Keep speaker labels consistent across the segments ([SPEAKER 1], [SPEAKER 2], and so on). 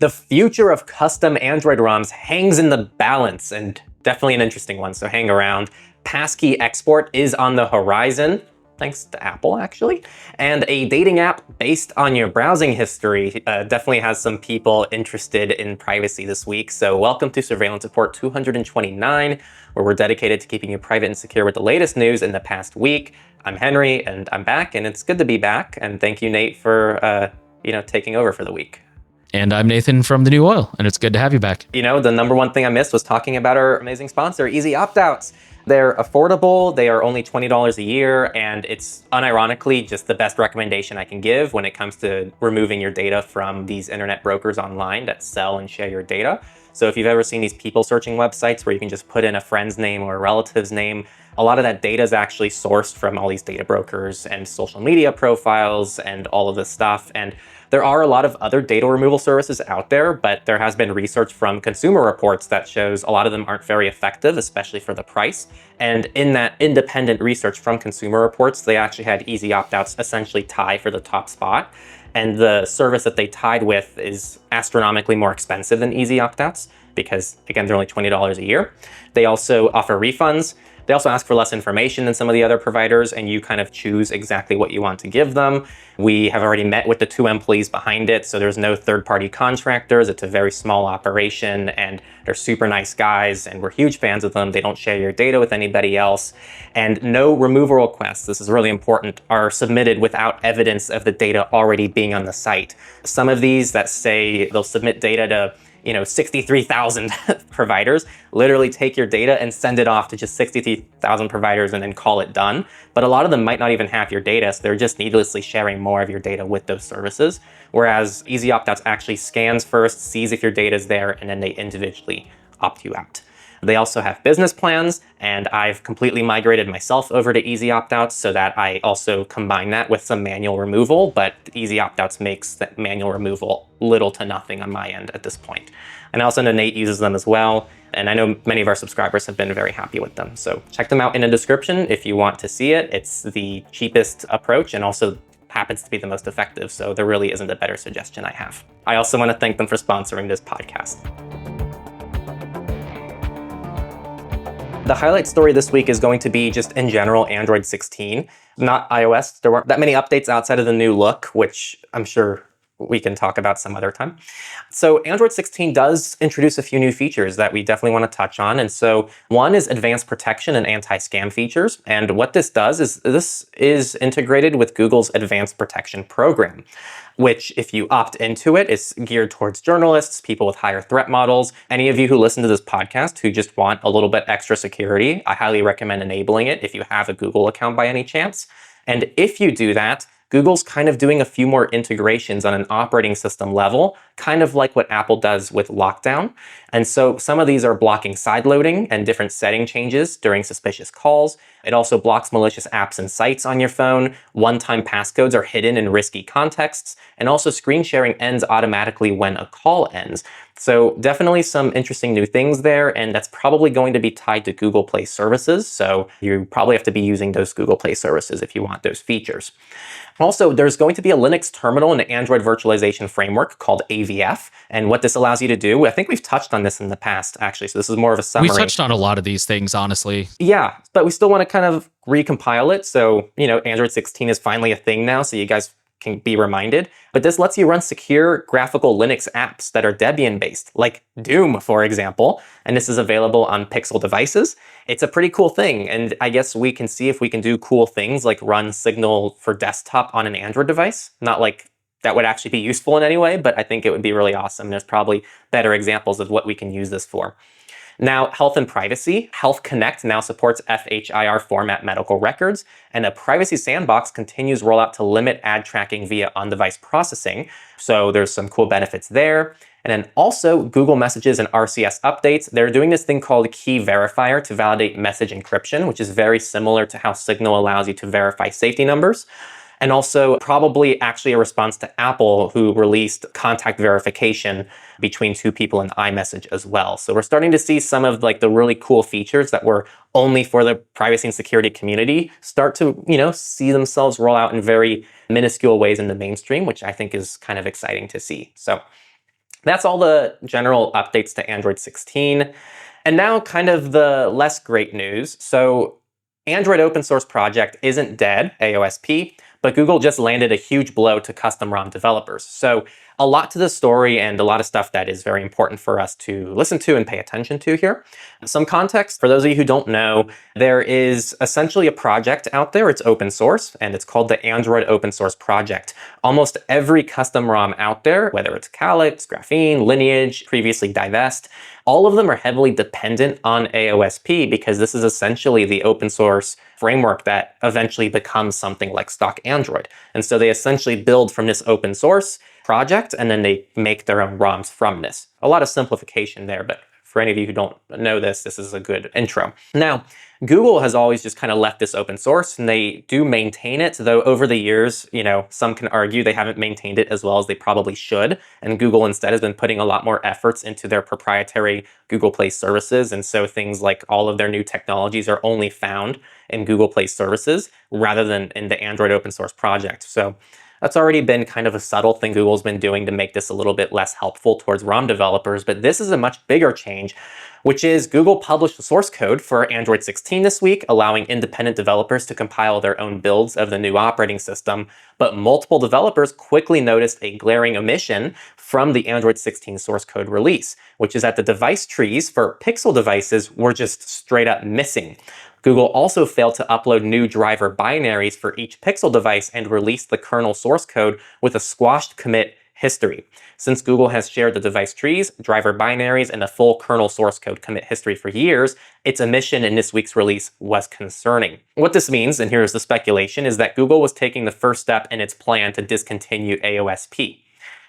[SPEAKER 1] The future of custom Android ROMs hangs in the balance, and definitely an interesting one, so hang around. Passkey export is on the horizon, thanks to Apple actually, and a dating app based on your browsing history definitely has some people interested in privacy this week. So welcome to Surveillance Report 229, where we're dedicated to keeping you private and secure with the latest news in the past week. I'm Henry, and I'm back, and it's good to be back, and thank you, Nate, for taking over for the week.
[SPEAKER 2] And I'm Nathan from The New Oil, and it's good to have you back.
[SPEAKER 1] You know, the number one thing I missed was talking about our amazing sponsor, EasyOptOuts. They're affordable, they are only $20 a year, and it's unironically just the best recommendation I can give when it comes to removing your data from these internet brokers online that sell and share your data. So if you've ever seen these people searching websites where you can just put in a friend's name or a relative's name, a lot of that data is actually sourced from all these data brokers and social media profiles and all of this stuff. And there are a lot of other data removal services out there, but there has been research from Consumer Reports that shows a lot of them aren't very effective, especially for the price. And in that independent research from Consumer Reports, they actually had EasyOptOuts essentially tie for the top spot. And the service that they tied with is astronomically more expensive than EasyOptOuts because, again, they're only $20 a year. They also offer refunds. They also ask for less information than some of the other providers, and you kind of choose exactly what you want to give them. We have already met with the 2 employees behind it, so there's no third-party contractors. It's a very small operation, and they're super nice guys, and we're huge fans of them. They don't share your data with anybody else. And no removal requests, this is really important, are submitted without evidence of the data already being on the site. Some of these that say they'll submit data to 63,000 providers, literally take your data and send it off to just 63,000 providers and then call it done. But a lot of them might not even have your data, so they're just needlessly sharing more of your data with those services. Whereas EasyOptOuts actually scans first, sees if your data is there, and then they individually opt you out. They also have business plans, and I've completely migrated myself over to EasyOptOuts so that I also combine that with some manual removal, but EasyOptOuts makes that manual removal little to nothing on my end at this point. And I also know Nate uses them as well, and I know many of our subscribers have been very happy with them. So check them out in the description if you want to see it. It's the cheapest approach and also happens to be the most effective, so there really isn't a better suggestion I have. I also want to thank them for sponsoring this podcast. The highlight story this week is going to be just in general Android 16, not iOS. There weren't that many updates outside of the new look, which I'm sure we can talk about some other time. So Android 16 does introduce a few new features that we definitely want to touch on. And so one is advanced protection and anti-scam features. And what this does is this is integrated with Google's advanced protection program, which if you opt into it, is geared towards journalists, people with higher threat models. Any of you who listen to this podcast who just want a little bit extra security, I highly recommend enabling it if you have a Google account by any chance. And if you do that, Google's kind of doing a few more integrations on an operating system level, kind of like what Apple does with lockdown. And so some of these are blocking sideloading and different setting changes during suspicious calls. It also blocks malicious apps and sites on your phone. One-time passcodes are hidden in risky contexts. And also screen sharing ends automatically when a call ends. So definitely some interesting new things there, and that's probably going to be tied to Google Play services. So you probably have to be using those Google Play services if you want those features. Also, there's going to be a Linux terminal in the Android virtualization framework called AVF. And what this allows you to do, I think we've touched on this in the past, actually. So this is more of a summary.
[SPEAKER 2] We touched on a lot of these things, honestly.
[SPEAKER 1] Yeah, but we still want to kind of recompile it. So, Android 16 is finally a thing now, so you guys can be reminded. But this lets you run secure graphical Linux apps that are Debian-based, like Doom, for example. And this is available on Pixel devices. It's a pretty cool thing. And I guess we can see if we can do cool things like run Signal for desktop on an Android device. Not like that would actually be useful in any way, but I think it would be really awesome. There's probably better examples of what we can use this for. Now, health and privacy. Health Connect now supports FHIR format medical records, and a privacy sandbox continues rollout to limit ad tracking via on-device processing. So there's some cool benefits there. And then also Google Messages and RCS updates. They're doing this thing called Key Verifier to validate message encryption, which is very similar to how Signal allows you to verify safety numbers. And also probably actually a response to Apple, who released contact verification between two people in iMessage as well. So we're starting to see some of the really cool features that were only for the privacy and security community start to, see themselves roll out in very minuscule ways in the mainstream, which I think is kind of exciting to see. So That's all the general updates to Android 16. And now kind of the less great news. So Android open source project isn't dead, AOSP, but Google just landed a huge blow to custom ROM developers. So a lot to the story and a lot of stuff that is very important for us to listen to and pay attention to here. Some context, for those of you who don't know, there is essentially a project out there. It's open source, and it's called the Android Open Source Project. Almost every custom ROM out there, whether it's Calyx, Graphene, Lineage, previously Divest, all of them are heavily dependent on AOSP because this is essentially the open source framework that eventually becomes something like stock Android. And so they essentially build from this open source project, and then they make their own ROMs from this. A lot of simplification there, but for any of you who don't know this, this is a good intro. Now, Google has always just kind of left this open source, and they do maintain it, though over the years, some can argue they haven't maintained it as well as they probably should. And Google instead has been putting a lot more efforts into their proprietary Google Play services. And so things like all of their new technologies are only found in Google Play services rather than in the Android open source project. So that's already been kind of a subtle thing Google's been doing to make this a little bit less helpful towards ROM developers. But this is a much bigger change, which is Google published the source code for Android 16 this week, allowing independent developers to compile their own builds of the new operating system. But multiple developers quickly noticed a glaring omission from the Android 16 source code release, which is that the device trees for Pixel devices were just straight up missing. Google also failed to upload new driver binaries for each Pixel device and released the kernel source code with a squashed commit history. Since Google has shared the device trees, driver binaries, and a full kernel source code commit history for years, its omission in this week's release was concerning. What this means, and here's the speculation, is that Google was taking the first step in its plan to discontinue AOSP.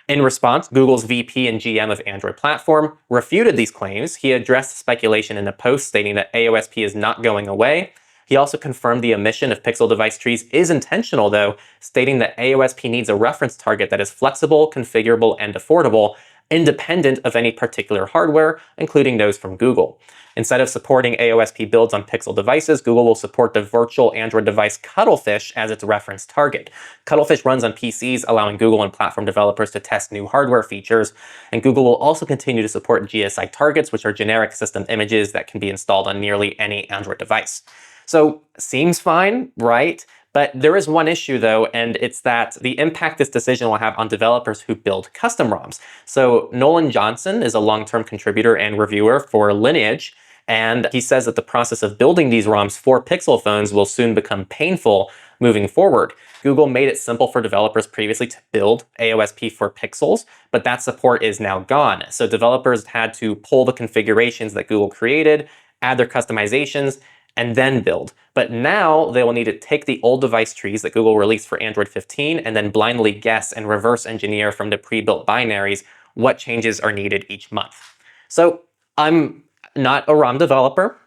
[SPEAKER 1] In response, Google's VP and GM of Android platform refuted these claims. He addressed speculation in a post stating that AOSP is not going away. He also confirmed the omission of Pixel device trees is intentional, though, stating that AOSP needs a reference target that is flexible, configurable, and affordable, independent of any particular hardware, including those from Google. Instead of supporting AOSP builds on Pixel devices, Google will support the virtual Android device Cuttlefish as its reference target. Cuttlefish runs on PCs, allowing Google and platform developers to test new hardware features, and Google will also continue to support GSI targets, which are generic system images that can be installed on nearly any Android device. So, seems fine, right? But there is one issue though, and it's that the impact this decision will have on developers who build custom ROMs. So Nolan Johnson is a long-term contributor and reviewer for Lineage, and he says that the process of building these ROMs for Pixel phones will soon become painful moving forward. Google made it simple for developers previously to build AOSP for Pixels, but that support is now gone. So developers had to pull the configurations that Google created, add their customizations, and then build. But now they will need to take the old device trees that Google released for Android 15 and then blindly guess and reverse engineer from the pre-built binaries what changes are needed each month. So I'm not a ROM developer.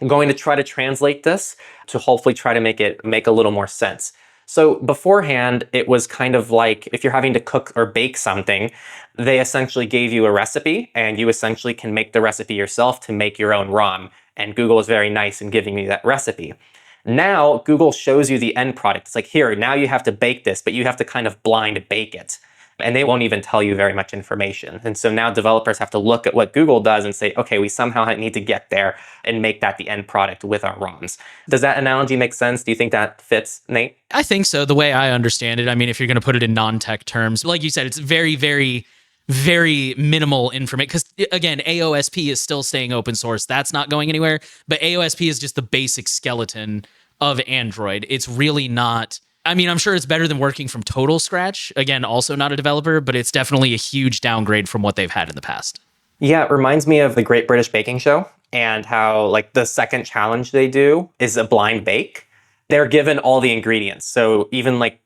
[SPEAKER 1] I'm going to try to translate this to hopefully try to make it make a little more sense. So beforehand, it was kind of like if you're having to cook or bake something, they essentially gave you a recipe and you essentially can make the recipe yourself to make your own ROM. And Google is very nice in giving you that recipe. Now, Google shows you the end product. It's like, here, now you have to bake this, but you have to kind of blind bake it. And they won't even tell you very much information. And so now developers have to look at what Google does and say, okay, we somehow need to get there and make that the end product with our ROMs. Does that analogy make sense? Do you think that fits, Nate?
[SPEAKER 2] I think so. The way I understand it, I mean, if you're going to put it in non-tech terms, like you said, it's very, very minimal information because again, AOSP is still staying open source. That's not going anywhere, but AOSP is just the basic skeleton of Android. It's really not, I mean, I'm sure it's better than working from total scratch. Again, also not a developer, but it's definitely a huge downgrade from what they've had in the past.
[SPEAKER 1] Yeah, it reminds me of the Great British Baking Show and how like the second challenge they do is a blind bake. They're given all the ingredients. So even like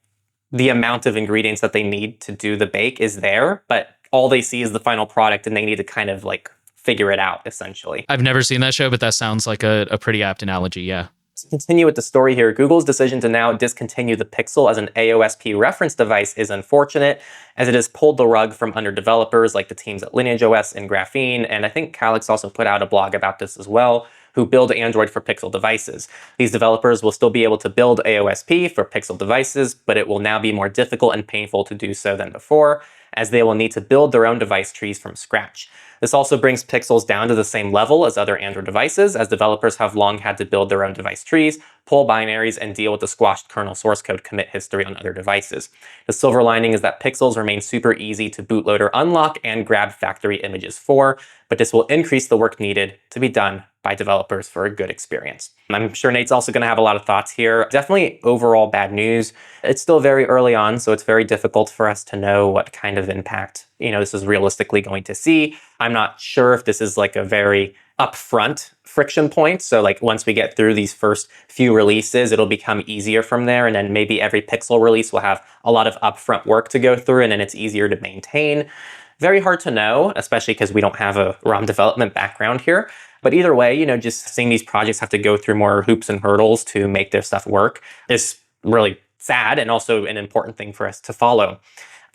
[SPEAKER 1] the amount of ingredients that they need to do the bake is there, but all they see is the final product and they need to kind of like figure it out essentially.
[SPEAKER 2] I've never seen that show, but that sounds like a pretty apt analogy. Yeah.
[SPEAKER 1] To continue with the story here, Google's decision to now discontinue the Pixel as an AOSP reference device is unfortunate, as it has pulled the rug from under developers like the teams at Lineage OS and Graphene, and I think Calyx also put out a blog about this as well, who who build Android for Pixel devices. These developers will still be able to build AOSP for Pixel devices, but it will now be more difficult and painful to do so than before, as they will need to build their own device trees from scratch. This also brings Pixels down to the same level as other Android devices, as developers have long had to build their own device trees, pull binaries, and deal with the squashed kernel source code commit history on other devices. The silver lining is that Pixels remain super easy to bootload or unlock and grab factory images for, but this will increase the work needed to be done by developers for a good experience. I'm sure Nate's also going to have a lot of thoughts here. Definitely overall bad news. It's still very early on, so it's very difficult for us to know what kind of impact, this is realistically going to see. I'm not sure if this is like a very upfront friction point. So like once we get through these first few releases, it'll become easier from there. And then maybe every Pixel release will have a lot of upfront work to go through, and then it's easier to maintain. Very hard to know, especially because we don't have a ROM development background here. But either way, just seeing these projects have to go through more hoops and hurdles to make their stuff work is really sad, and also an important thing for us to follow.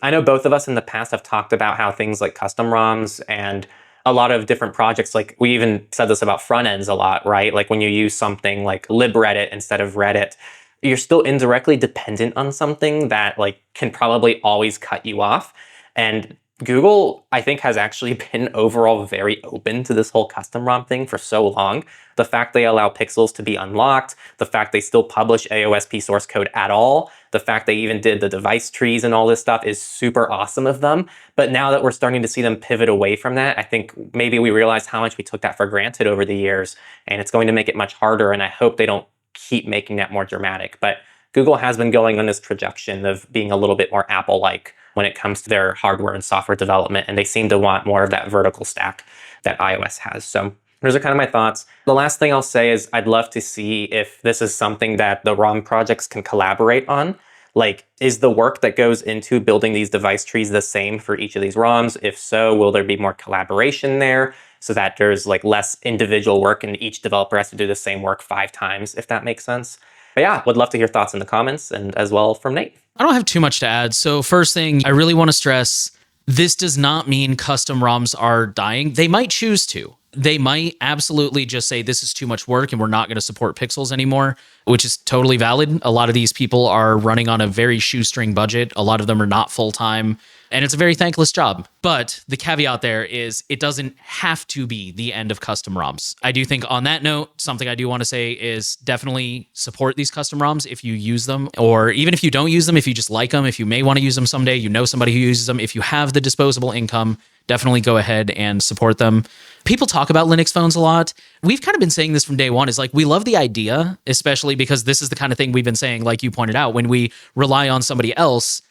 [SPEAKER 1] I know both of us in the past have talked about how things like custom ROMs and a lot of different projects, like we even said this about front ends a lot, right? Like when you use something like libreddit instead of Reddit, you're still indirectly dependent on something that like can probably always cut you off. And Google, I think, has actually been overall very open to this whole custom ROM thing for so long. The fact they allow pixels to be unlocked, the fact they still publish AOSP source code at all, the fact they even did the device trees and all this stuff is super awesome of them. But now that we're starting to see them pivot away from that, I think maybe we realize how much we took that for granted over the years, and it's going to make it much harder, and I hope they don't keep making that more dramatic. But Google has been going on this trajectory of being a little bit more Apple-like when it comes to their hardware and software development, and they seem to want more of that vertical stack that iOS has. So those are kind of my thoughts. The last thing I'll say is I'd love to see if this is something that the ROM projects can collaborate on. Like, is the work that goes into building these device trees the same for each of these ROMs? If so, will there be more collaboration there so that there's like less individual work and each developer has to do the same work 5 times, if that makes sense? But yeah, would love to hear thoughts in the comments, and as well from Nate.
[SPEAKER 2] I don't have too much to add. So first thing, I really want to stress, this does not mean custom ROMs are dying. They might choose to. They might absolutely just say this is too much work and we're not going to support pixels anymore, which is totally valid. A lot of these people are running on a very shoestring budget. A lot of them are not full-time, and it's a very thankless job. But the caveat there is it doesn't have to be the end of custom ROMs. I do think on that note, something I do want to say is definitely support these custom ROMs if you use them, or even if you don't use them, if you just like them, if you may want to use them someday, you know somebody who uses them, if you have the disposable income, definitely go ahead and support them. People talk about Linux phones a lot. We've kind of been saying this from day one, is like, we love the idea, especially because this is the kind of thing we've been saying, like you pointed out, when we rely on somebody else,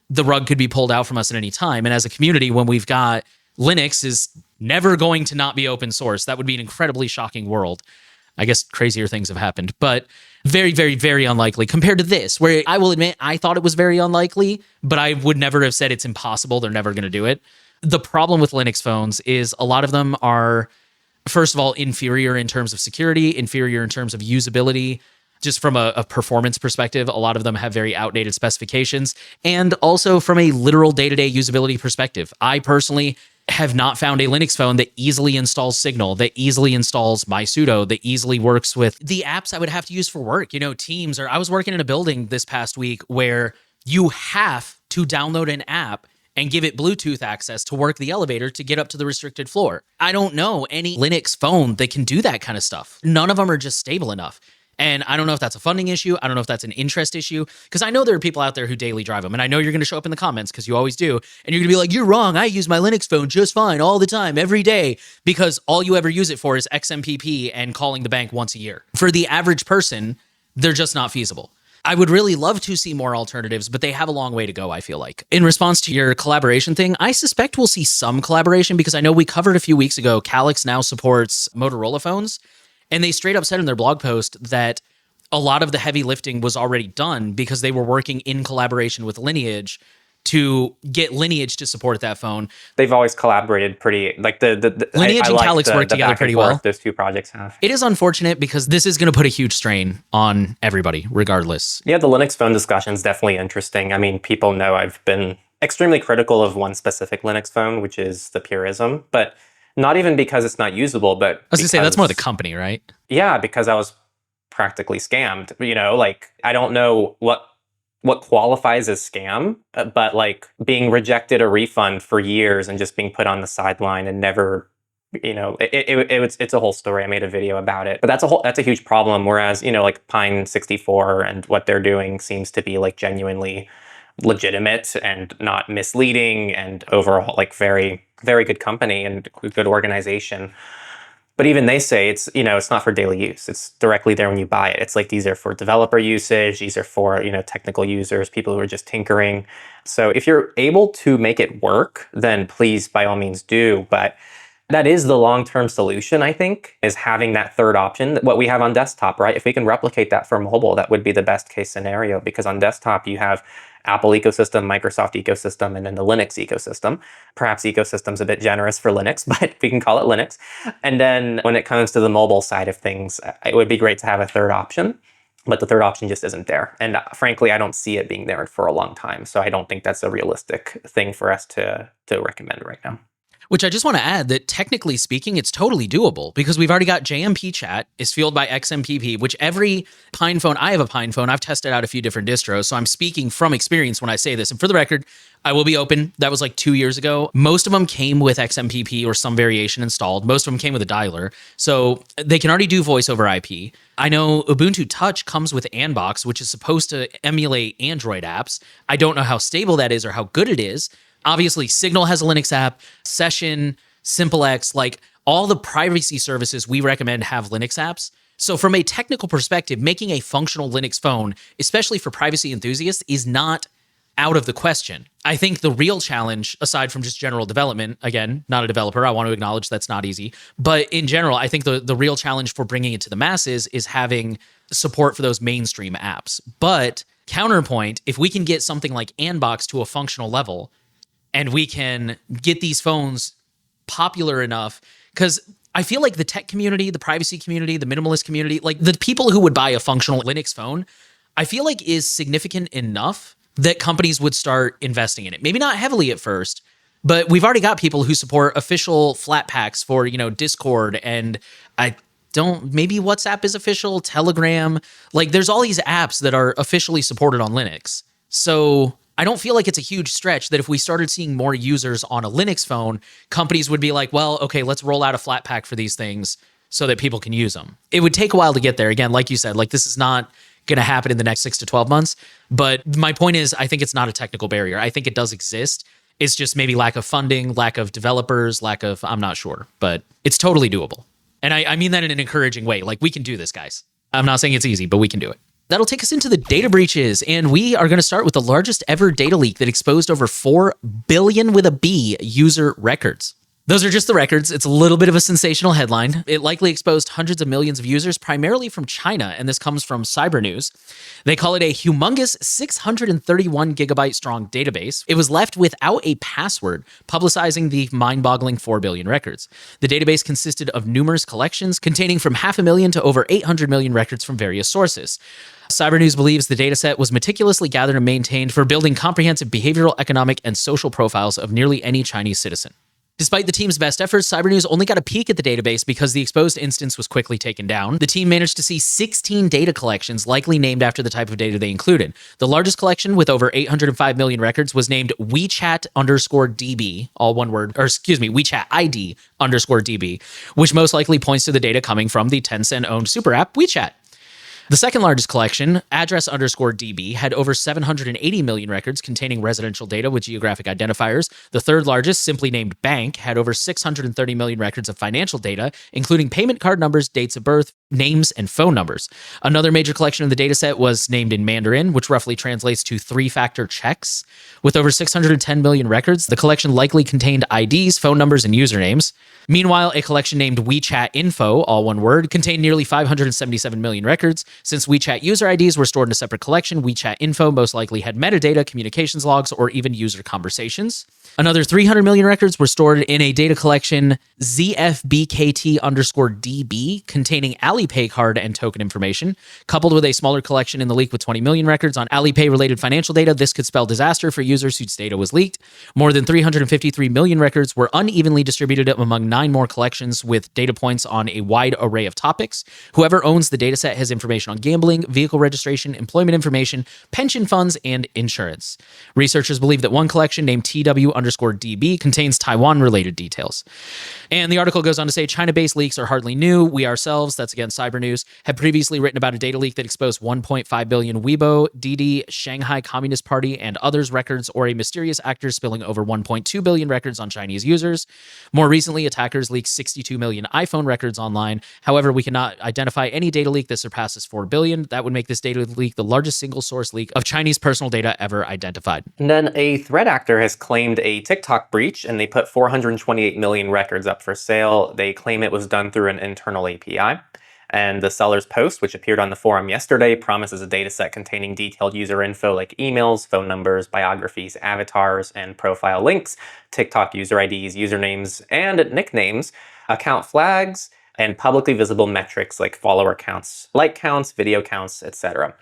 [SPEAKER 2] the rug could be pulled out from us at any time. And as a community, when we've got Linux is never going to not be open source, that would be an incredibly shocking world. I guess crazier things have happened, but very, very, very unlikely compared to this, where I will admit I thought it was very unlikely, but I would never have said it's impossible. They're never going to do it. The problem with Linux phones is a lot of them are, first of all, inferior in terms of security, inferior in terms of usability. Just from a performance perspective, a lot of them have very outdated specifications. And also from a literal day-to-day usability perspective, I personally have not found a Linux phone that easily installs Signal, that easily installs MySudo, that easily works with the apps I would have to use for work. Teams, or I was working in a building this past week where you have to download an app and give it Bluetooth access to work the elevator to get up to the restricted floor. I don't know any Linux phone that can do that kind of stuff. None of them are just stable enough. And I don't know if that's a funding issue. I don't know if that's an interest issue, because I know there are people out there who daily drive them. And I know you're going to show up in the comments, because you always do. And you're going to be like, you're wrong. I use my Linux phone just fine all the time, every day, because all you ever use it for is XMPP and calling the bank once a year. For the average person, they're just not feasible. I would really love to see more alternatives, but they have a long way to go, I feel like. In response to your collaboration thing, I suspect we'll see some collaboration, because I know we covered a few weeks ago, Calyx now supports Motorola phones, and they straight up said in their blog post that a lot of the heavy lifting was already done because they were working in collaboration with Lineage to get Lineage to support that phone.
[SPEAKER 1] They've always collaborated pretty, like the
[SPEAKER 2] Lineage and Calyx work together pretty well.
[SPEAKER 1] Those two projects have.
[SPEAKER 2] It is unfortunate because this is going to put a huge strain on everybody, regardless.
[SPEAKER 1] Yeah, the Linux phone discussion is definitely interesting. I mean, people know I've been extremely critical of one specific Linux phone, which is the Purism. But Not even because it's not usable, but
[SPEAKER 2] I was gonna say that's more the
[SPEAKER 1] because,
[SPEAKER 2] company, right?
[SPEAKER 1] yeah, because I was practically scammed. Like I don't know what qualifies as scam, but like being rejected a refund for years and just being put on the sideline and never, it's a whole story. I made a video about it, but that's a huge problem. Whereas, like Pine 64 and what they're doing seems to be like genuinely legitimate and not misleading and overall like very, very good company and good organization. But even they say it's not for daily use. It's directly there when you buy it. It's like these are for developer usage. These are for, technical users, people who are just tinkering. So if you're able to make it work, then please, by all means, do. But that is the long-term solution, I think, is having that third option, what we have on desktop, right? If we can replicate that for mobile, that would be the best case scenario, because on desktop, you have Apple ecosystem, Microsoft ecosystem, and then the Linux ecosystem. Perhaps ecosystem's a bit generous for Linux, but we can call it Linux. And then when it comes to the mobile side of things, it would be great to have a third option, but the third option just isn't there. And frankly, I don't see it being there for a long time. So I don't think that's a realistic thing for us to recommend right now.
[SPEAKER 2] Which I just want to add that technically speaking, it's totally doable because we've already got JMP chat is fueled by XMPP, which every Pine phone, I have a Pine phone, I've tested out a few different distros, so I'm speaking from experience when I say this. And for the record, I will be open. That was like 2 years ago. Most of them came with XMPP or some variation installed. Most of them came with a dialer. So they can already do voice over IP. I know Ubuntu Touch comes with Anbox, which is supposed to emulate Android apps. I don't know how stable that is or how good it is. Obviously, Signal has a Linux app, Session, SimpleX, like all the privacy services we recommend have Linux apps. So from a technical perspective, making a functional Linux phone, especially for privacy enthusiasts, is not out of the question. I think the real challenge, aside from just general development, again, not a developer, I want to acknowledge that's not easy, but in general, I think the real challenge for bringing it to the masses is having support for those mainstream apps. But counterpoint, if we can get something like Anbox to a functional level, and we can get these phones popular enough, because I feel like the tech community, the privacy community, the minimalist community, like the people who would buy a functional Linux phone, I feel like is significant enough that companies would start investing in it. Maybe not heavily at first, but we've already got people who support official flat packs for, Discord, and maybe WhatsApp is official, Telegram. Like there's all these apps that are officially supported on Linux. So I don't feel like it's a huge stretch that if we started seeing more users on a Linux phone, companies would be like, well, okay, let's roll out a flat pack for these things so that people can use them. It would take a while to get there. Again, like you said, like this is not going to happen in the next 6 to 12 months. But my point is, I think it's not a technical barrier. I think it does exist. It's just maybe lack of funding, lack of developers, I'm not sure, but it's totally doable. And I mean that in an encouraging way. Like we can do this, guys. I'm not saying it's easy, but we can do it. That'll take us into the data breaches, and we are going to start with the largest ever data leak that exposed over 4 billion with a B user records. Those are just the records. It's a little bit of a sensational headline. It likely exposed hundreds of millions of users, primarily from China, and this comes from Cyber News. They call it a humongous 631 gigabyte strong database. It was left without a password, publicizing the mind-boggling 4 billion records. The database consisted of numerous collections containing from 500,000 to over 800 million records from various sources. Cyber News believes the dataset was meticulously gathered and maintained for building comprehensive behavioral, economic, and social profiles of nearly any Chinese citizen. Despite the team's best efforts, Cyber News only got a peek at the database because the exposed instance was quickly taken down. The team managed to see 16 data collections, likely named after the type of data they included. The largest collection, with over 805 million records, was named WeChat_DB, all one word, WeChat ID _DB, which most likely points to the data coming from the Tencent-owned super app WeChat. The second largest collection, address_DB, had over 780 million records containing residential data with geographic identifiers. The third largest, simply named Bank, had over 630 million records of financial data, including payment card numbers, dates of birth, names, and phone numbers. Another major collection of the dataset was named in Mandarin, which roughly translates to 3-factor checks. With over 610 million records, the collection likely contained IDs, phone numbers, and usernames. Meanwhile, a collection named WeChat Info, all one word, contained nearly 577 million records, Since WeChat user IDs were stored in a separate collection, WeChat info most likely had metadata, communications logs, or even user conversations. Another 300 million records were stored in a data collection ZFBKT_DB containing Alipay card and token information. Coupled with a smaller collection in the leak with 20 million records on Alipay-related financial data, this could spell disaster for users whose data was leaked. More than 353 million records were unevenly distributed among 9 more collections with data points on a wide array of topics. Whoever owns the dataset has information on gambling, vehicle registration, employment information, pension funds, and insurance. Researchers believe that one collection named TW_DB contains Taiwan-related details. And the article goes on to say China-based leaks are hardly new. We ourselves, that's again cyber news, have previously written about a data leak that exposed 1.5 billion Weibo, Didi, Shanghai Communist Party, and others records, or a mysterious actor spilling over 1.2 billion records on Chinese users. More recently, attackers leaked 62 million iPhone records online. However, we cannot identify any data leak that surpasses 4 billion. That would make this data leak the largest single source leak of Chinese personal data ever identified.
[SPEAKER 1] And then a threat actor has claimed a TikTok breach, and they put 428 million records up for sale. They claim it was done through an internal API. And the seller's post, which appeared on the forum yesterday, promises a dataset containing detailed user info like emails, phone numbers, biographies, avatars, and profile links, TikTok user IDs, usernames, and nicknames, account flags, and publicly visible metrics like follower counts, like counts, video counts, etc.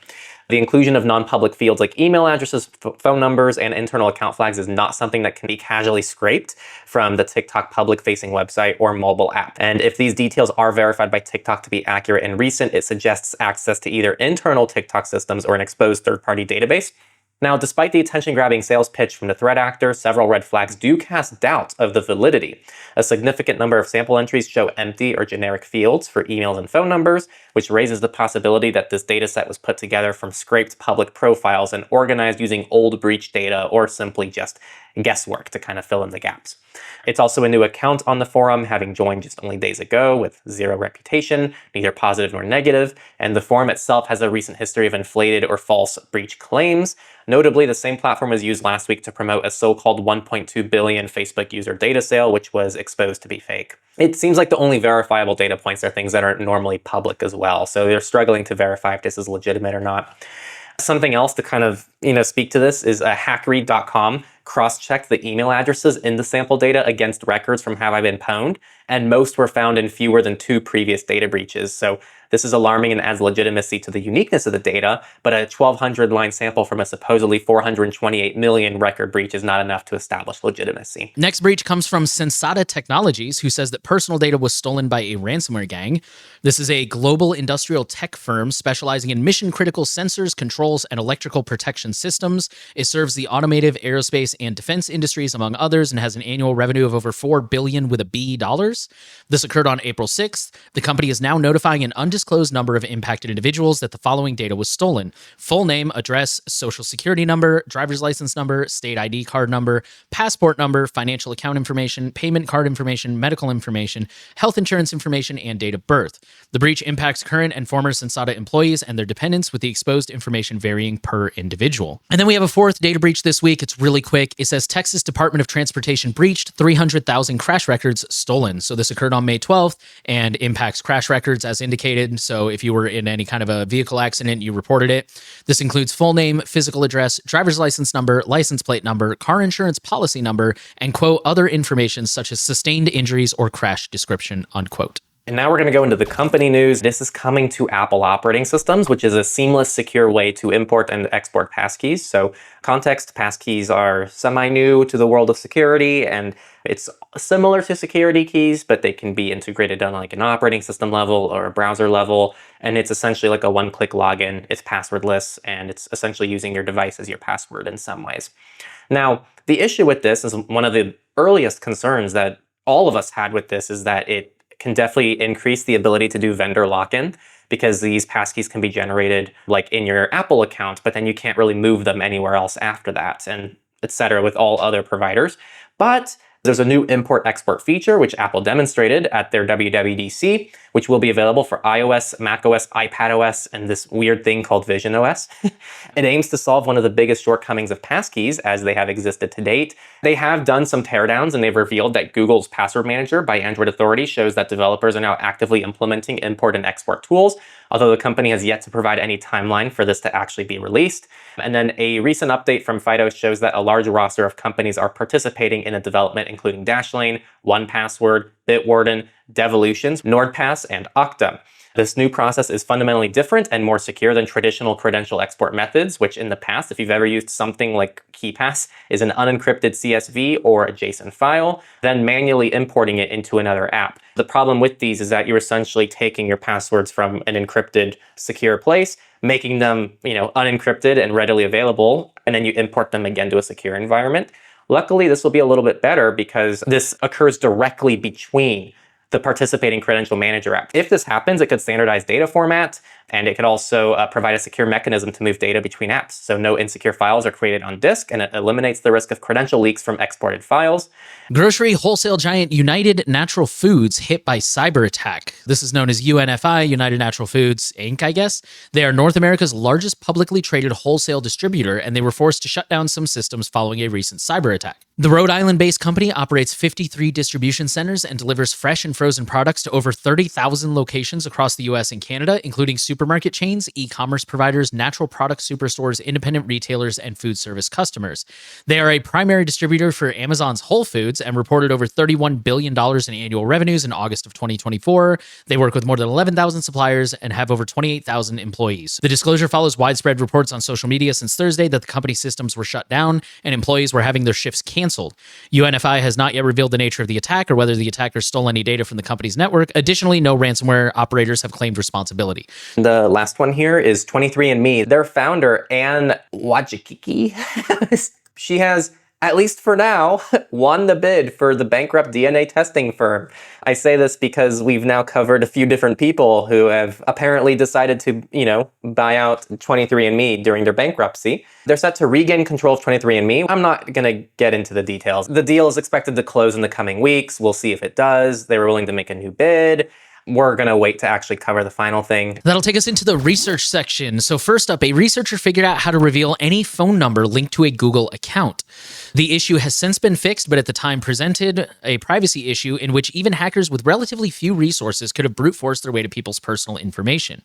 [SPEAKER 1] The inclusion of non-public fields like email addresses, phone numbers, and internal account flags is not something that can be casually scraped from the TikTok public-facing website or mobile app. And if these details are verified by TikTok to be accurate and recent, it suggests access to either internal TikTok systems or an exposed third-party database. Now, despite the attention-grabbing sales pitch from the threat actor, several red flags do cast doubt of the validity. A significant number of sample entries show empty or generic fields for emails and phone numbers, which raises the possibility that this dataset was put together from scraped public profiles and organized using old breach data or simply just guesswork to kind of fill in the gaps. It's also a new account on the forum, having joined just only days ago with zero reputation, neither positive nor negative, and the forum itself has a recent history of inflated or false breach claims. Notably, the same platform was used last week to promote a so-called 1.2 billion Facebook user data sale, which was exposed to be fake. It seems like the only verifiable data points are things that aren't normally public as well, so they're struggling to verify if this is legitimate or not. Something else to kind of, speak to this is hackread.com cross-checked the email addresses in the sample data against records from Have I Been Pwned, and most were found in fewer than 2 previous data breaches. So this is alarming and adds legitimacy to the uniqueness of the data, but a 1,200-line sample from a supposedly 428 million record breach is not enough to establish legitimacy.
[SPEAKER 2] Next breach comes from Sensata Technologies, who says that personal data was stolen by a ransomware gang. This is a global industrial tech firm specializing in mission-critical sensors, controls, and electrical protection systems. It serves the automotive, aerospace, and defense industries, among others, and has an annual revenue of over $4 billion with a B dollars. This occurred on April 6th. The company is now notifying an undisclosed number of impacted individuals that the following data was stolen: full name, address, social security number, driver's license number, state ID card number, passport number, financial account information, payment card information, medical information, health insurance information, and date of birth. The breach impacts current and former Sensata employees and their dependents, with the exposed information varying per individual. And then we have a fourth data breach this week. It's really quick. It says Texas Department of Transportation breached, 300,000 crash records stolen. So this occurred on May 12th and impacts crash records as indicated. So if you were in any kind of a vehicle accident, you reported it. This includes full name, physical address, driver's license number, license plate number, car insurance policy number, and quote, other information such as sustained injuries or crash description, unquote.
[SPEAKER 1] And now we're going to go into the company news. This is coming to Apple operating systems, which is a seamless, secure way to import and export passkeys. So context, passkeys are semi-new to the world of security, and it's similar to security keys, but they can be integrated on like an operating system level or a browser level. And it's essentially like a one-click login. It's passwordless, and it's essentially using your device as your password in some ways. Now, the issue with this is one of the earliest concerns that all of us had with this is that it can definitely increase the ability to do vendor lock-in, because these passkeys can be generated like in your Apple account, but then you can't really move them anywhere else after that, and etc. with all other providers. But there's a new import-export feature, which Apple demonstrated at their WWDC, which will be available for iOS, macOS, iPadOS, and this weird thing called visionOS. It aims to solve one of the biggest shortcomings of passkeys as they have existed to date. They have done some teardowns, and they've revealed that Google's Password Manager by Android Authority shows that developers are now actively implementing import and export tools. although the company has yet to provide any timeline for this to actually be released. And then a recent update from FIDO shows that a large roster of companies are participating in the development, including Dashlane, 1Password, Bitwarden, Devolutions, NordPass, and Okta. This new process is fundamentally different and more secure than traditional credential export methods, which in the past, if you've ever used something like KeePass, is an unencrypted CSV or a JSON file, then manually importing it into another app. The problem with these is that you're essentially taking your passwords from an encrypted, secure place, making them, unencrypted and readily available, and then you import them again to a secure environment. Luckily, this will be a little bit better because this occurs directly between the participating credential manager app. If this happens, it could standardize data format, and it could also provide a secure mechanism to move data between apps. So no insecure files are created on disk, and it eliminates the risk of credential leaks from exported files.
[SPEAKER 2] Grocery wholesale giant United Natural Foods hit by cyber attack. This is known as UNFI, United Natural Foods Inc., I guess. They are North America's largest publicly traded wholesale distributor, and they were forced to shut down some systems following a recent cyber attack. The Rhode Island-based company operates 53 distribution centers and delivers fresh and frozen products to over 30,000 locations across the US and Canada, including supermarket chains, e-commerce providers, natural product superstores, independent retailers, and food service customers. They are a primary distributor for Amazon's Whole Foods and reported over $31 billion in annual revenues in August of 2024. They work with more than 11,000 suppliers and have over 28,000 employees. The disclosure follows widespread reports on social media since Thursday that the company's systems were shut down and employees were having their shifts canceled. UNFI has not yet revealed the nature of the attack or whether the attacker stole any data from the company's network. Additionally, no ransomware operators have claimed responsibility.
[SPEAKER 1] The last one here is 23andMe. Their founder, Anne Wojcicki, she has, at least for now, won the bid for the bankrupt DNA testing firm. I say this because we've now covered a few different people who have apparently decided to, buy out 23andMe during their bankruptcy. They're set to regain control of 23andMe. I'm not going to get into the details. The deal is expected to close in the coming weeks. We'll see if it does. They were willing to make a new bid. We're going to wait to actually cover the final thing.
[SPEAKER 2] That'll take us into the research section. So first up, a researcher figured out how to reveal any phone number linked to a Google account. The issue has since been fixed, but at the time presented a privacy issue in which even hackers with relatively few resources could have brute forced their way to people's personal information.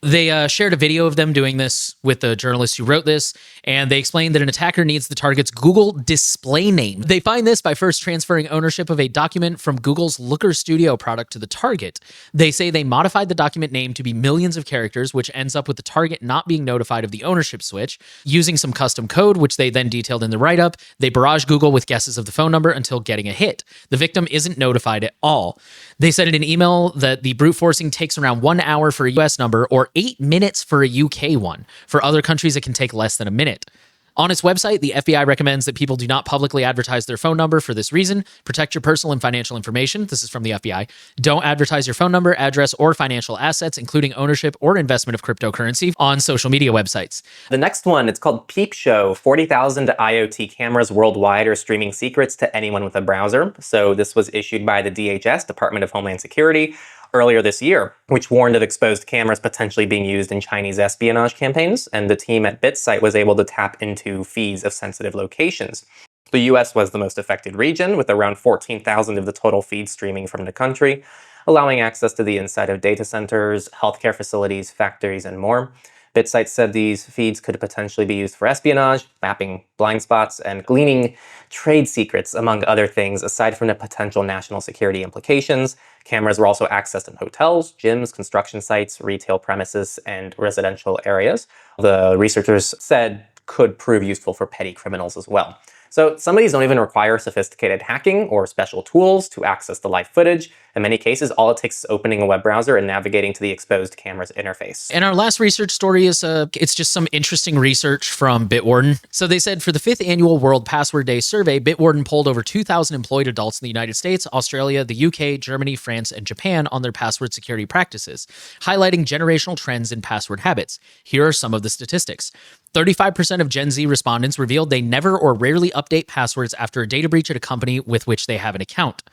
[SPEAKER 2] They shared a video of them doing this with the journalist who wrote this, and they explained that an attacker needs the target's Google display name. They find this by first transferring ownership of a document from Google's Looker Studio product to the target. They say they modified the document name to be millions of characters, which ends up with the target not being notified of the ownership switch. Using some custom code, which they then detailed in the write-up, they barrage Google with guesses of the phone number until getting a hit. The victim isn't notified at all. They said in an email that the brute forcing takes around 1 hour for a US number or 8 minutes for a UK one. For other countries, it can take less than a minute. On its website, the FBI recommends that people do not publicly advertise their phone number for this reason. Protect your personal and financial information. This is from the FBI. Don't advertise your phone number, address, or financial assets, including ownership or investment of cryptocurrency, on social media websites.
[SPEAKER 1] The next one, it's called Peep Show. 40,000 IoT cameras worldwide are streaming secrets to anyone with a browser. So this was issued by the DHS, Department of Homeland Security, earlier this year, which warned of exposed cameras potentially being used in Chinese espionage campaigns, and the team at BitSight was able to tap into feeds of sensitive locations. The US was the most affected region, with around 14,000 of the total feeds streaming from the country, allowing access to the inside of data centers, healthcare facilities, factories, and more. BitSight said these feeds could potentially be used for espionage, mapping blind spots, and gleaning trade secrets, among other things, aside from the potential national security implications. Cameras were also accessed in hotels, gyms, construction sites, retail premises, and residential areas. The researchers said could prove useful for petty criminals as well. So some of these don't even require sophisticated hacking or special tools to access the live footage. In many cases, all it takes is opening a web browser and navigating to the exposed camera's interface.
[SPEAKER 2] And our last research story is it's just some interesting research from Bitwarden. So they said for the 5th annual World Password Day survey, Bitwarden polled over 2,000 employed adults in the United States, Australia, the UK, Germany, France, and Japan on their password security practices, highlighting generational trends in password habits. Here are some of the statistics. 35% of Gen Z respondents revealed they never or rarely update passwords after a data breach at a company with which they have an account.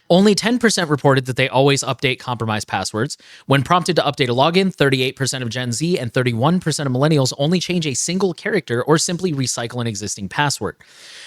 [SPEAKER 2] Only 10% reported that they always update compromised passwords. When prompted to update a login, 38% of Gen Z and 31% of millennials only change a single character or simply recycle an existing password.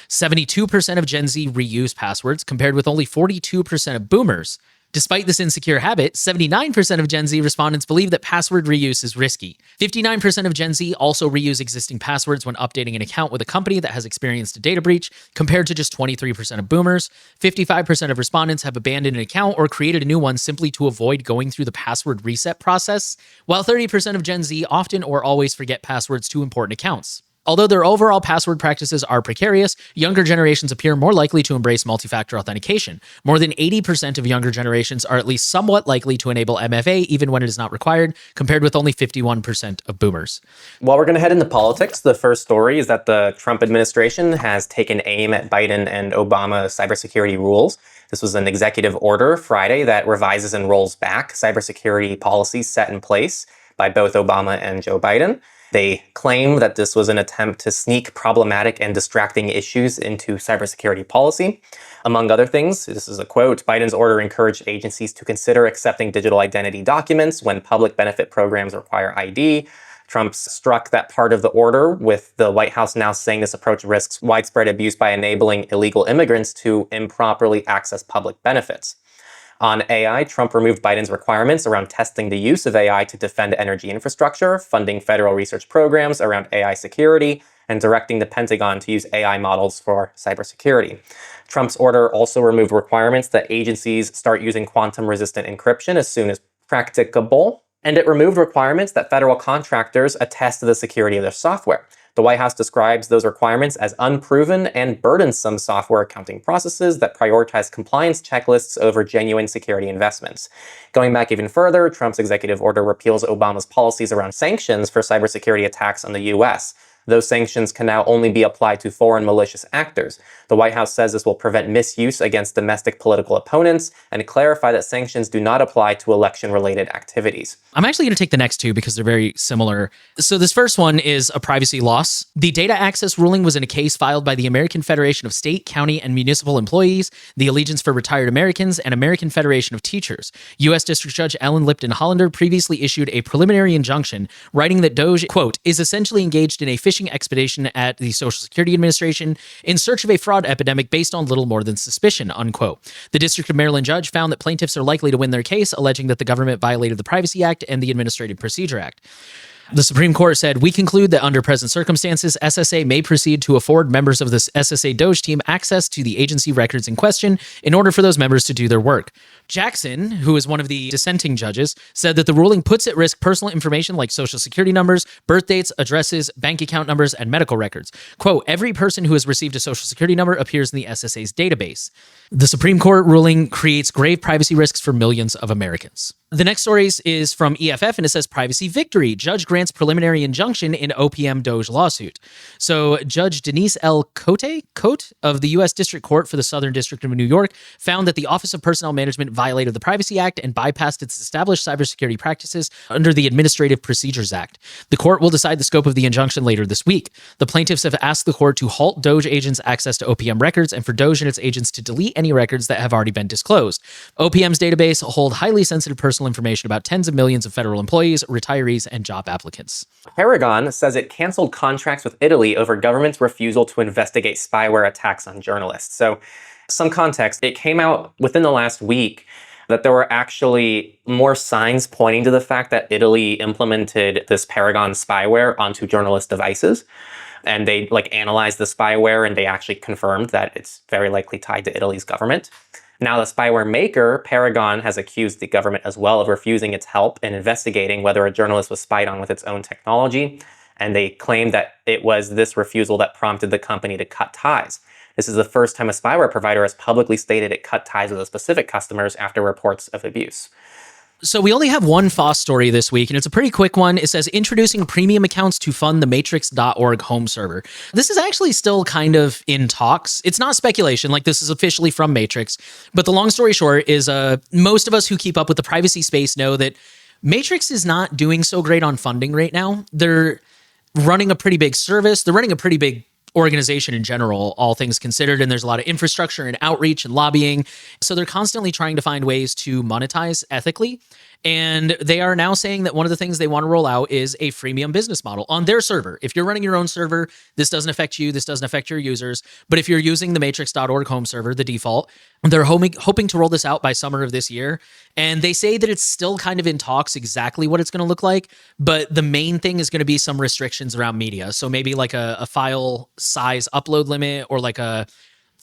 [SPEAKER 2] 72% of Gen Z reuse passwords, compared with only 42% of boomers. Despite this insecure habit, 79% of Gen Z respondents believe that password reuse is risky. 59% of Gen Z also reuse existing passwords when updating an account with a company that has experienced a data breach, compared to just 23% of boomers. 55% of respondents have abandoned an account or created a new one simply to avoid going through the password reset process, while 30% of Gen Z often or always forget passwords to important accounts. Although their overall password practices are precarious, younger generations appear more likely to embrace multi-factor authentication. More than 80% of younger generations are at least somewhat likely to enable MFA even when it is not required, compared with only 51% of boomers.
[SPEAKER 1] While we're going to head into politics, the first story is that the Trump administration has taken aim at Biden and Obama cybersecurity rules. This was an executive order Friday that revises and rolls back cybersecurity policies set in place by both Obama and Joe Biden. They claim that this was an attempt to sneak problematic and distracting issues into cybersecurity policy. Among other things, this is a quote, Biden's order encouraged agencies to consider accepting digital identity documents when public benefit programs require ID. Trump struck that part of the order, with the White House now saying this approach risks widespread abuse by enabling illegal immigrants to improperly access public benefits. On AI, Trump removed Biden's requirements around testing the use of AI to defend energy infrastructure, funding federal research programs around AI security, and directing the Pentagon to use AI models for cybersecurity. Trump's order also removed requirements that agencies start using quantum-resistant encryption as soon as practicable, and it removed requirements that federal contractors attest to the security of their software. The White House describes those requirements as unproven and burdensome software accounting processes that prioritize compliance checklists over genuine security investments. Going back even further, Trump's executive order repeals Obama's policies around sanctions for cybersecurity attacks on the U.S. Those sanctions can now only be applied to foreign malicious actors. The White House says this will prevent misuse against domestic political opponents and clarify that sanctions do not apply to election-related activities.
[SPEAKER 2] I'm actually going to take the next two because they're very similar. So this first one is a privacy loss. The data access ruling was in a case filed by the American Federation of State, County, and Municipal Employees, the Allegiance for Retired Americans, and American Federation of Teachers. U.S. District Judge Ellen Lipton Hollander previously issued a preliminary injunction writing that DOJ, quote, is essentially engaged in a phishing expedition at the Social Security Administration in search of a fraud epidemic based on little more than suspicion, unquote. The District of Maryland judge found that plaintiffs are likely to win their case, alleging that the government violated the Privacy Act and the Administrative Procedure Act. The Supreme Court said, we conclude that under present circumstances, SSA may proceed to afford members of this SSA DOJ team access to the agency records in question in order for those members to do their work. Jackson, who is one of the dissenting judges, said that the ruling puts at risk personal information like social security numbers, birth dates, addresses, bank account numbers, and medical records. Quote, every person who has received a social security number appears in the SSA's database. The Supreme Court ruling creates grave privacy risks for millions of Americans. The next story is from EFF, and it says privacy victory. Judge grants preliminary injunction in OPM DOJ lawsuit. So Judge Denise L. Cote of the U.S. District Court for the Southern District of New York found that the Office of Personnel Management violated the Privacy Act and bypassed its established cybersecurity practices under the Administrative Procedures Act. The court will decide the scope of the injunction later this week. The plaintiffs have asked the court to halt DOJ agents' access to OPM records and for DOJ and its agents to delete any records that have already been disclosed. OPM's database hold highly sensitive personal information about tens of millions of federal employees, retirees, and job applicants.
[SPEAKER 1] Paragon says it canceled contracts with Italy over government's refusal to investigate spyware attacks on journalists. So, some context, it came out within the last week that there were actually more signs pointing to the fact that Italy implemented this Paragon spyware onto journalist devices. And they analyzed the spyware and they actually confirmed that it's very likely tied to Italy's government. Now, the spyware maker, Paragon, has accused the government as well of refusing its help in investigating whether a journalist was spied on with its own technology. And they claim that it was this refusal that prompted the company to cut ties. This is the first time a spyware provider has publicly stated it cut ties with a specific customers after reports of abuse.
[SPEAKER 2] So we only have one FOSS story this week, and it's a pretty quick one. It says, introducing premium accounts to fund the matrix.org home server. This is actually still kind of in talks. It's not speculation, this is officially from Matrix. But the long story short is most of us who keep up with the privacy space know that Matrix is not doing so great on funding right now. They're running a pretty big service. They're running a pretty big organization in general, all things considered, and there's a lot of infrastructure and outreach and lobbying. So they're constantly trying to find ways to monetize ethically. And they are now saying that one of the things they want to roll out is a freemium business model on their server. If you're running your own server, this doesn't affect you. This doesn't affect your users. But if you're using the matrix.org home server, the default, they're hoping to roll this out by summer of this year. And they say that it's still kind of in talks exactly what it's going to look like. But the main thing is going to be some restrictions around media. So maybe like a file size upload limit, or like a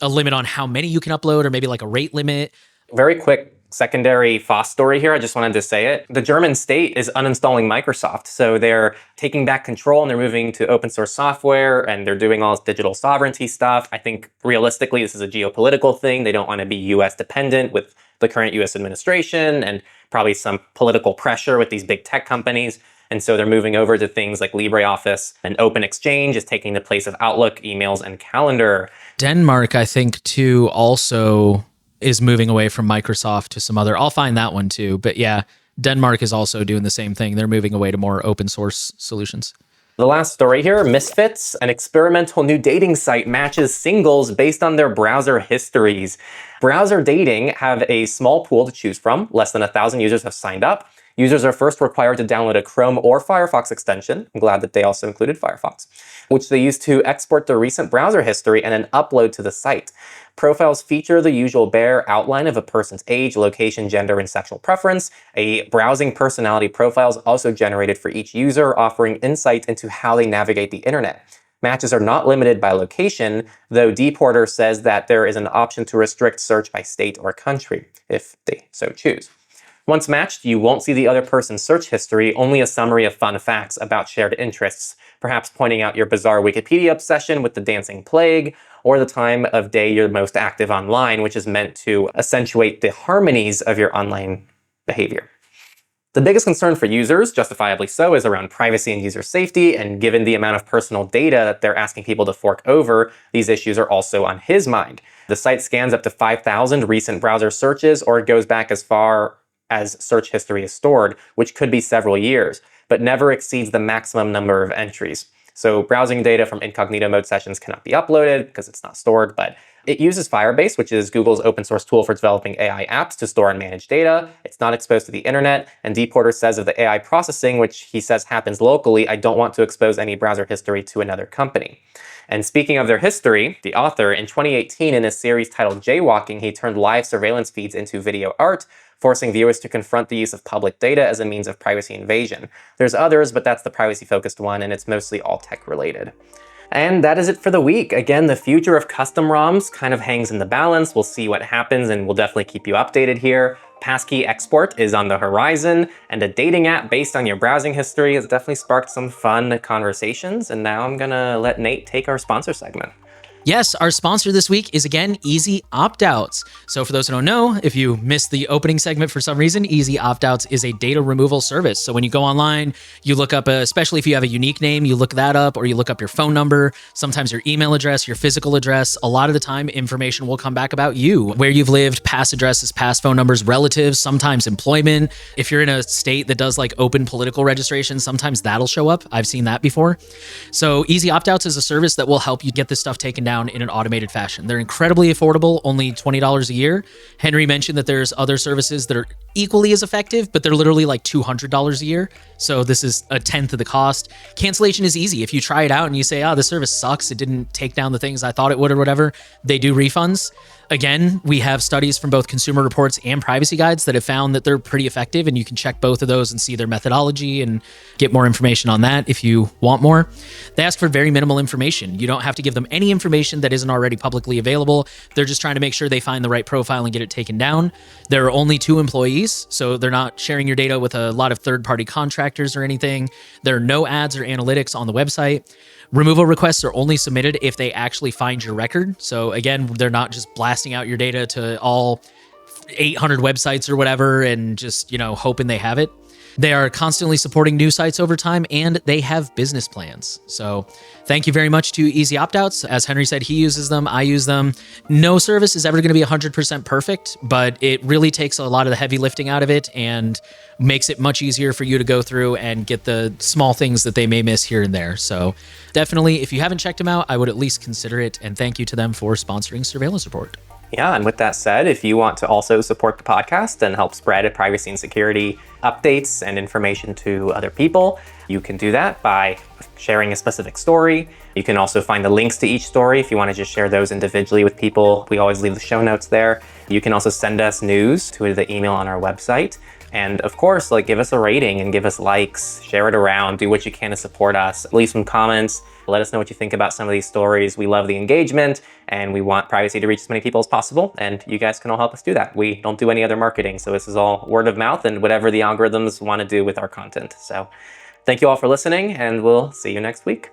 [SPEAKER 2] limit on how many you can upload, or maybe like a rate limit.
[SPEAKER 1] Very quick secondary FOSS story here. I just wanted to say it. The German state is uninstalling Microsoft. So they're taking back control and they're moving to open source software, and they're doing all this digital sovereignty stuff. I think realistically, this is a geopolitical thing. They don't want to be US dependent with the current US administration, and probably some political pressure with these big tech companies. And so they're moving over to things like LibreOffice, and Open Exchange is taking the place of Outlook, emails, and Calendar.
[SPEAKER 2] Denmark, I think, too, also is moving away from Microsoft to some other. I'll find that one too. But yeah, Denmark is also doing the same thing. They're moving away to more open source solutions.
[SPEAKER 1] The last story here, Misfits, an experimental new dating site matches singles based on their browser histories. Browser dating have a small pool to choose from. Less than 1,000 users have signed up. Users are first required to download a Chrome or Firefox extension. I'm glad that they also included Firefox, which they use to export their recent browser history and then upload to the site. Profiles feature the usual bare outline of a person's age, location, gender, and sexual preference. A browsing personality profile is also generated for each user, offering insight into how they navigate the internet. Matches are not limited by location, though Deporter says that there is an option to restrict search by state or country, if they so choose. Once matched, you won't see the other person's search history, only a summary of fun facts about shared interests, perhaps pointing out your bizarre Wikipedia obsession with the dancing plague, or the time of day you're most active online, which is meant to accentuate the harmonies of your online behavior. The biggest concern for users, justifiably so, is around privacy and user safety, and given the amount of personal data that they're asking people to fork over, these issues are also on his mind. The site scans up to 5,000 recent browser searches, or it goes back as far as search history is stored, which could be several years, but never exceeds the maximum number of entries. So browsing data from incognito mode sessions cannot be uploaded because it's not stored, but it uses Firebase, which is Google's open source tool for developing AI apps to store and manage data. It's not exposed to the internet, and Deporter says of the AI processing, which he says happens locally, I don't want to expose any browser history to another company. And speaking of their history, the author, in 2018 in a series titled Jaywalking, he turned live surveillance feeds into video art, forcing viewers to confront the use of public data as a means of privacy invasion. There's others, but that's the privacy-focused one, and it's mostly all tech-related. And that is it for the week. Again, the future of custom ROMs kind of hangs in the balance. We'll see what happens, and we'll definitely keep you updated here. Passkey export is on the horizon, and a dating app based on your browsing history has definitely sparked some fun conversations. And now I'm gonna let Nate take our sponsor segment.
[SPEAKER 2] Yes, our sponsor this week is, again, EasyOptOuts. So for those who don't know, if you missed the opening segment for some reason, EasyOptOuts is a data removal service. So when you go online, you look up, especially if you have a unique name, you look that up, or you look up your phone number, sometimes your email address, your physical address. A lot of the time, information will come back about you, where you've lived, past addresses, past phone numbers, relatives, sometimes employment. If you're in a state that does like open political registration, sometimes that'll show up. I've seen that before. So EasyOptOuts is a service that will help you get this stuff taken down in an automated fashion. They're incredibly affordable, only $20 a year. Henry mentioned that there's other services that are equally as effective, but they're literally like $200 a year. So this is a tenth of the cost. Cancellation is easy. If you try it out and you say, oh, this service sucks, it didn't take down the things I thought it would or whatever, they do refunds. Again, we have studies from both Consumer Reports and Privacy Guides that have found that they're pretty effective, and you can check both of those and see their methodology and get more information on that if you want more. They ask for very minimal information. You don't have to give them any information that isn't already publicly available. They're just trying to make sure they find the right profile and get it taken down. There are only 2 employees, so they're not sharing your data with a lot of third-party contractors or anything. There are no ads or analytics on the website. Removal requests are only submitted if they actually find your record. So again, they're not just blasting out your data to all 800 websites or whatever and just, hoping they have it. They are constantly supporting new sites over time, and they have business plans. So thank you very much to EasyOptOuts. As Henry said, he uses them, I use them. No service is ever going to be 100% perfect, but it really takes a lot of the heavy lifting out of it and makes it much easier for you to go through and get the small things that they may miss here and there. So definitely, if you haven't checked them out, I would at least consider it, and thank you to them for sponsoring Surveillance Report.
[SPEAKER 1] Yeah, and with that said, if you want to also support the podcast and help spread privacy and security updates and information to other people, you can do that by sharing a specific story. You can also find the links to each story if you want to just share those individually with people. We always leave the show notes there. You can also send us news to the email on our website. And of course, like, give us a rating and give us likes, share it around, do what you can to support us, leave some comments, let us know what you think about some of these stories. We love the engagement and we want privacy to reach as many people as possible. And you guys can all help us do that. We don't do any other marketing. So this is all word of mouth and whatever the algorithms want to do with our content. So thank you all for listening, and we'll see you next week.